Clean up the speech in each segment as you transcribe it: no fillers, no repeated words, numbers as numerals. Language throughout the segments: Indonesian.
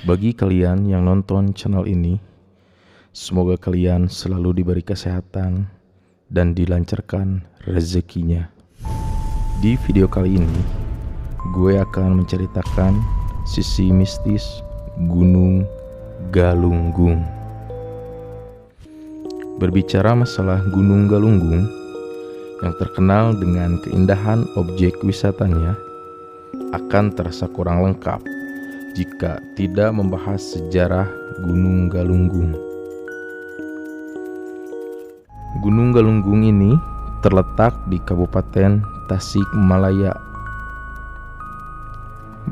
Bagi kalian yang nonton channel ini, semoga kalian selalu diberi kesehatan dan dilancarkan rezekinya. Di video kali ini, gue akan menceritakan sisi mistis Gunung Galunggung. Berbicara masalah Gunung Galunggung yang terkenal dengan keindahan objek wisatanya, akan terasa kurang lengkap jika tidak membahas sejarah Gunung Galunggung. Gunung Galunggung ini terletak di Kabupaten Tasikmalaya.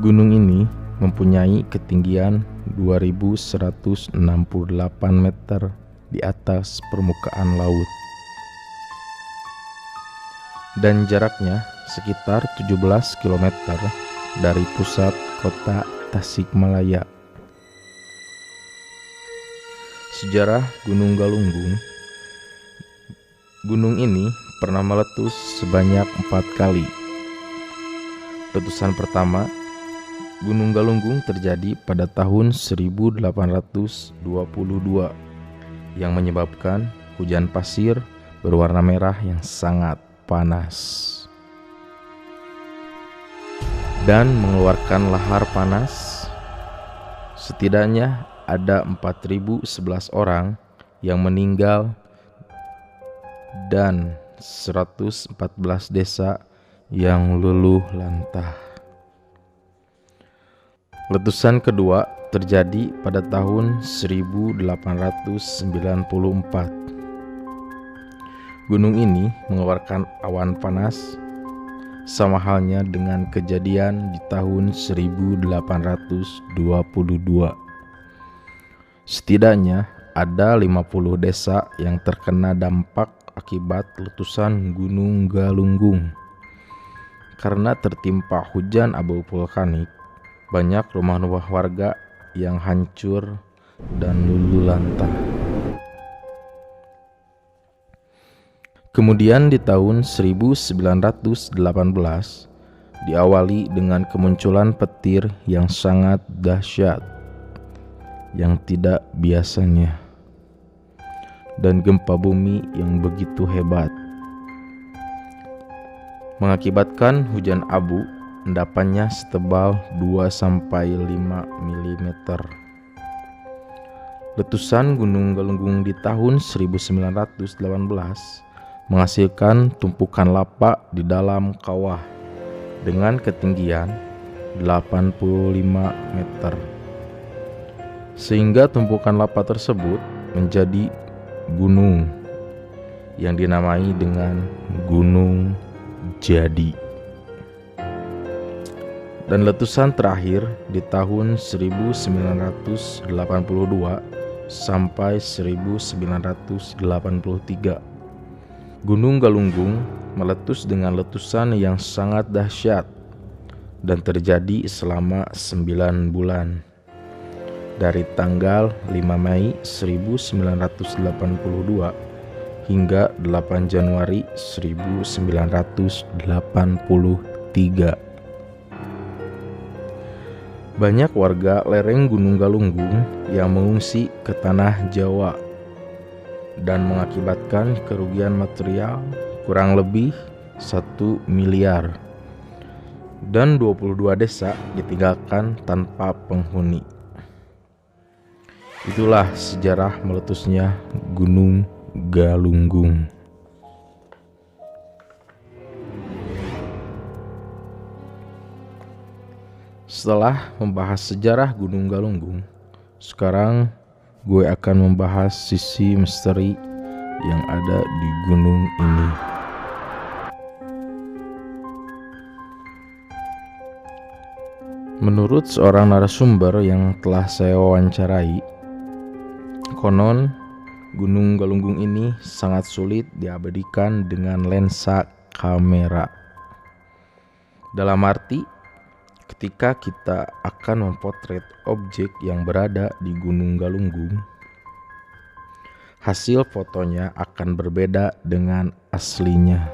Gunung ini mempunyai ketinggian 2168 meter di atas permukaan laut, dan jaraknya sekitar 17 km dari pusat kota Tasikmalaya. Sejarah Gunung Galunggung. Gunung ini pernah meletus sebanyak 4 kali. Letusan pertama Gunung Galunggung terjadi pada tahun 1822 yang menyebabkan hujan pasir berwarna merah yang sangat panas dan mengeluarkan lahar panas. Setidaknya ada 4.011 orang yang meninggal dan 114 desa yang luluh lantah. Letusan kedua terjadi pada tahun 1894. Gunung ini mengeluarkan awan panas sama halnya dengan kejadian di tahun 1822. Setidaknya ada 50 desa yang terkena dampak akibat letusan Gunung Galunggung. Karena tertimpa hujan abu vulkanik, banyak rumah-rumah warga yang hancur dan luluh lantah. Kemudian di tahun 1918 diawali dengan kemunculan petir yang sangat dahsyat yang tidak biasanya dan gempa bumi yang begitu hebat, mengakibatkan hujan abu endapannya setebal 2-5 mm. Letusan Gunung Galunggung di tahun 1918 menghasilkan tumpukan lava di dalam kawah dengan ketinggian 85 meter, sehingga tumpukan lava tersebut menjadi gunung yang dinamai dengan Gunung Jadi. Dan letusan terakhir di tahun 1982 sampai 1983. Gunung Galunggung meletus dengan letusan yang sangat dahsyat dan terjadi selama 9 bulan. Dari tanggal 5 Mei 1982 hingga 8 Januari 1983. Banyak warga lereng Gunung Galunggung yang mengungsi ke tanah Jawa dan mengakibatkan kerugian material kurang lebih 1 miliar, dan 22 desa ditinggalkan tanpa penghuni. Itulah sejarah meletusnya Gunung Galunggung. Setelah membahas sejarah Gunung Galunggung, sekarang gue akan membahas sisi misteri yang ada di gunung ini. Menurut seorang narasumber yang telah saya wawancarai, konon Gunung Galunggung ini sangat sulit diabadikan dengan lensa kamera. Dalam arti, ketika kita akan memotret objek yang berada di Gunung Galunggung, hasil fotonya akan berbeda dengan aslinya.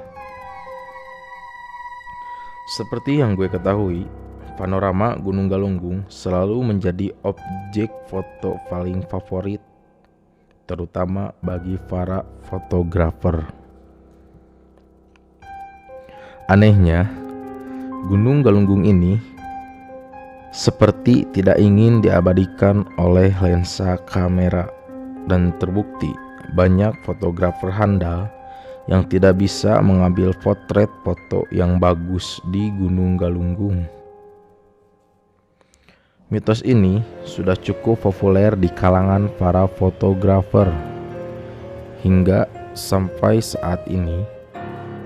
Seperti yang gue ketahui, Panorama Gunung Galunggung selalu menjadi objek foto paling favorit, terutama bagi para fotografer. Anehnya, Gunung Galunggung ini seperti tidak ingin diabadikan oleh lensa kamera, dan terbukti banyak fotografer handal yang tidak bisa mengambil potret foto yang bagus di Gunung Galunggung. Mitos ini sudah cukup populer di kalangan para fotografer. Hingga sampai saat ini,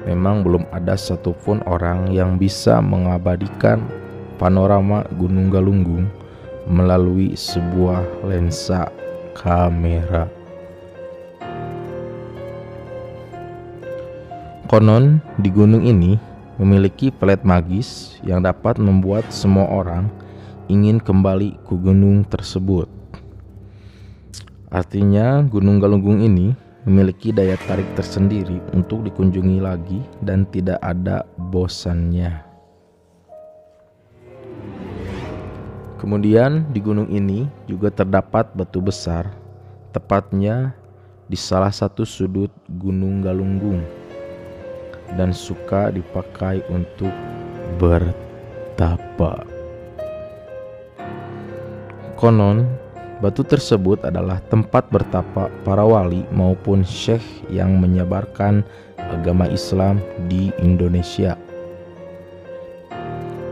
memang belum ada satupun orang yang bisa mengabadikan panorama Gunung Galunggung melalui sebuah lensa kamera. Konon di gunung ini memiliki pelet magis yang dapat membuat semua orang ingin kembali ke gunung tersebut. Artinya Gunung Galunggung ini memiliki daya tarik tersendiri untuk dikunjungi lagi dan tidak ada bosannya. Kemudian di gunung ini juga terdapat batu besar, tepatnya di salah satu sudut Gunung Galunggung, dan suka dipakai untuk bertapa. Konon, batu tersebut adalah tempat bertapa para wali maupun syekh yang menyebarkan agama Islam di Indonesia.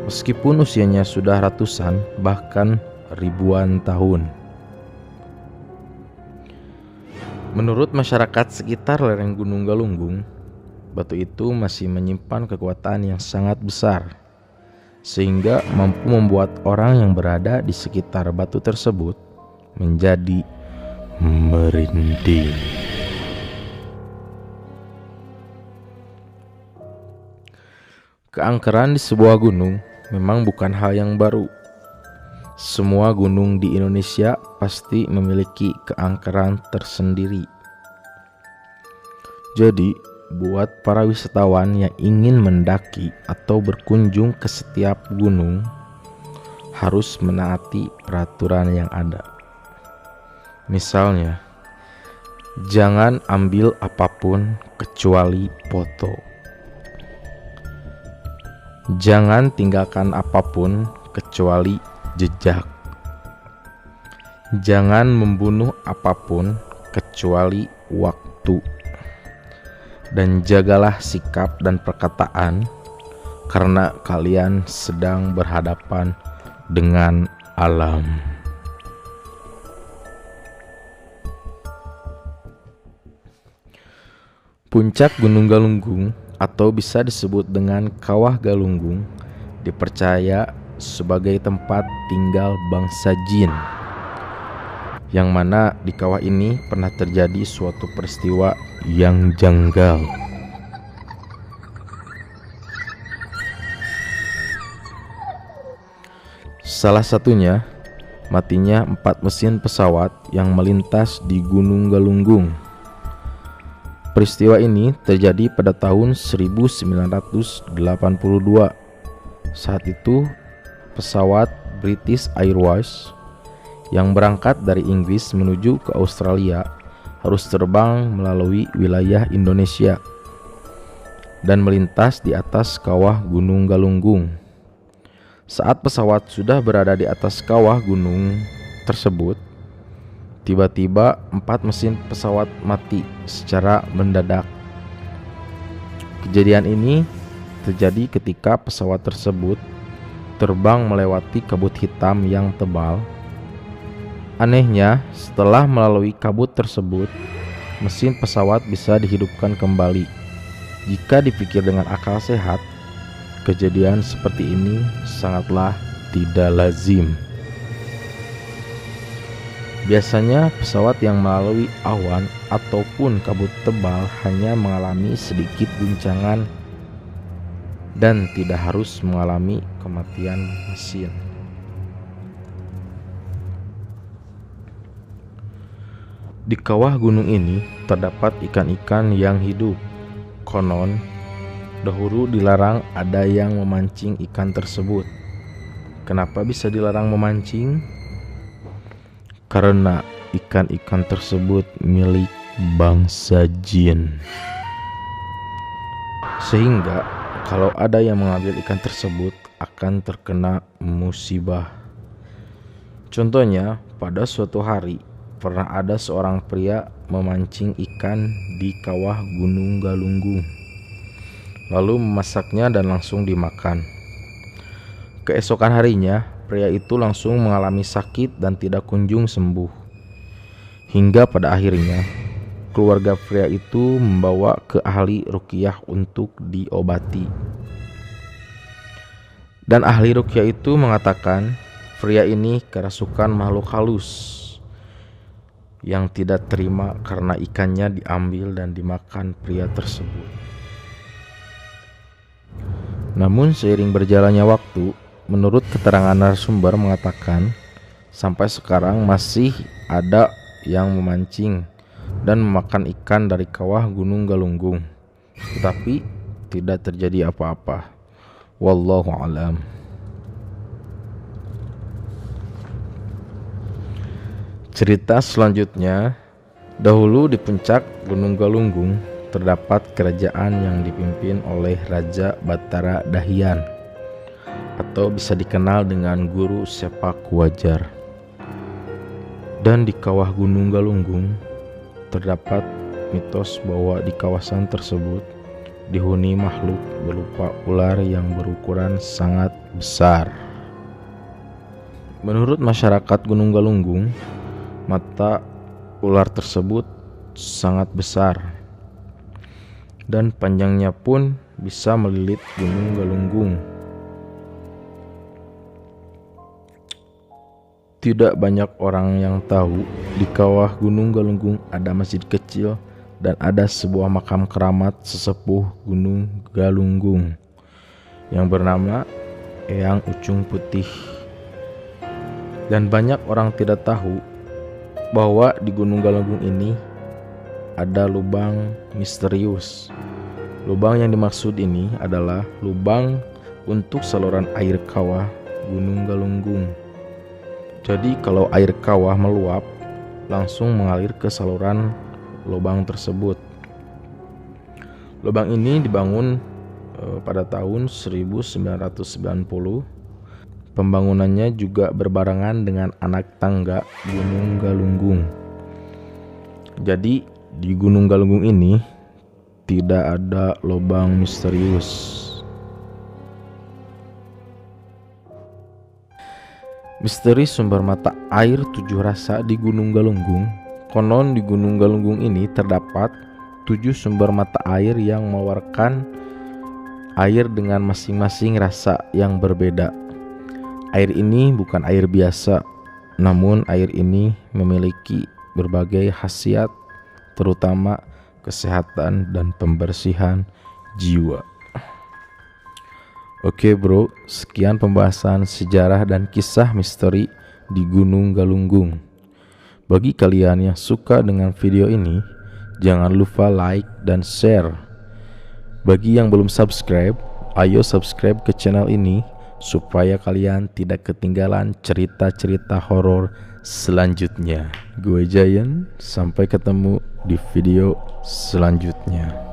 Meskipun usianya sudah ratusan bahkan ribuan tahun. Menurut masyarakat sekitar lereng Gunung Galunggung, batu itu masih menyimpan kekuatan yang sangat besar, sehingga mampu membuat orang yang berada di sekitar batu tersebut menjadi merinding. Keangkeran di sebuah gunung memang bukan hal yang baru. Semua gunung di Indonesia pasti memiliki keangkeran tersendiri. Jadi, buat para wisatawan yang ingin mendaki atau berkunjung ke setiap gunung harus menaati peraturan yang ada. Misalnya, jangan ambil apapun kecuali foto. Jangan tinggalkan apapun kecuali jejak. Jangan membunuh apapun kecuali waktu. Dan jagalah sikap dan perkataan, karena kalian sedang berhadapan dengan alam. Puncak Gunung Galunggung atau bisa disebut dengan Kawah Galunggung dipercaya sebagai tempat tinggal bangsa jin, yang mana di kawah ini pernah terjadi suatu peristiwa yang janggal. Salah satunya matinya 4 mesin pesawat yang melintas di Gunung Galunggung. Peristiwa ini terjadi pada tahun 1982. Saat itu pesawat British Airways yang berangkat dari Inggris menuju ke Australia harus terbang melalui wilayah Indonesia dan melintas di atas kawah Gunung Galunggung. Saat pesawat sudah berada di atas kawah gunung tersebut, tiba-tiba 4 mesin pesawat mati secara mendadak. Kejadian ini terjadi ketika pesawat tersebut terbang melewati kabut hitam yang tebal. Anehnya, setelah melalui kabut tersebut, mesin pesawat bisa dihidupkan kembali. Jika dipikir dengan akal sehat, kejadian seperti ini sangatlah tidak lazim. Biasanya pesawat yang melalui awan ataupun kabut tebal hanya mengalami sedikit guncangan dan tidak harus mengalami kematian mesin. Di kawah gunung ini terdapat ikan-ikan yang hidup. Konon, dahulu dilarang ada yang memancing ikan tersebut Kenapa bisa dilarang memancing? Karena ikan-ikan tersebut milik bangsa jin. Sehingga kalau ada yang mengambil ikan tersebut akan terkena musibah. Contohnya, pada suatu hari pernah ada seorang pria memancing ikan di kawah Gunung Galunggung, lalu memasaknya dan langsung dimakan. Keesokan harinya, pria itu langsung mengalami sakit dan tidak kunjung sembuh. Hingga pada akhirnya, keluarga pria itu membawa ke ahli ruqyah untuk diobati. Dan ahli ruqyah itu mengatakan pria ini kerasukan makhluk halus yang tidak terima karena ikannya diambil dan dimakan pria tersebut. Namun seiring berjalannya waktu, menurut keterangan narasumber mengatakan sampai sekarang masih ada yang memancing dan memakan ikan dari kawah Gunung Galunggung, tetapi tidak terjadi apa-apa. Wallahu a'lam. Cerita selanjutnya, dahulu di puncak Gunung Galunggung terdapat kerajaan yang dipimpin oleh Raja Batara Dahian, atau bisa dikenal dengan Guru Sepak Wajar. Dan di kawah Gunung Galunggung terdapat mitos bahwa di kawasan tersebut dihuni makhluk berupa ular yang berukuran sangat besar. Menurut masyarakat Gunung Galunggung, mata ular tersebut sangat besar dan panjangnya pun bisa melilit Gunung Galunggung. Tidak banyak orang yang tahu di kawah Gunung Galunggung ada masjid kecil dan ada sebuah makam keramat sesepuh Gunung Galunggung yang bernama Eyang Ucung Putih. Dan banyak orang tidak tahu bahwa di Gunung Galunggung ini ada lubang misterius. Lubang yang dimaksud ini adalah lubang untuk saluran air kawah Gunung Galunggung. Jadi kalau air kawah meluap, langsung mengalir ke saluran lubang tersebut. Lubang ini dibangun pada tahun 1990. Pembangunannya juga berbarengan dengan anak tangga Gunung Galunggung. Jadi di Gunung Galunggung ini tidak ada lubang misterius. Misteri sumber mata air 7 rasa di Gunung Galunggung. Konon di Gunung Galunggung ini terdapat 7 sumber mata air yang mengeluarkan air dengan masing-masing rasa yang berbeda. Air ini bukan air biasa, namun air ini memiliki berbagai khasiat, terutama kesehatan dan pembersihan jiwa. Oke bro, sekian pembahasan sejarah dan kisah misteri di Gunung Galunggung. Bagi kalian yang suka dengan video ini, jangan lupa like dan share. Bagi yang belum subscribe, ayo subscribe ke channel ini supaya kalian tidak ketinggalan cerita-cerita horor selanjutnya. Gue Giant, sampai ketemu di video selanjutnya.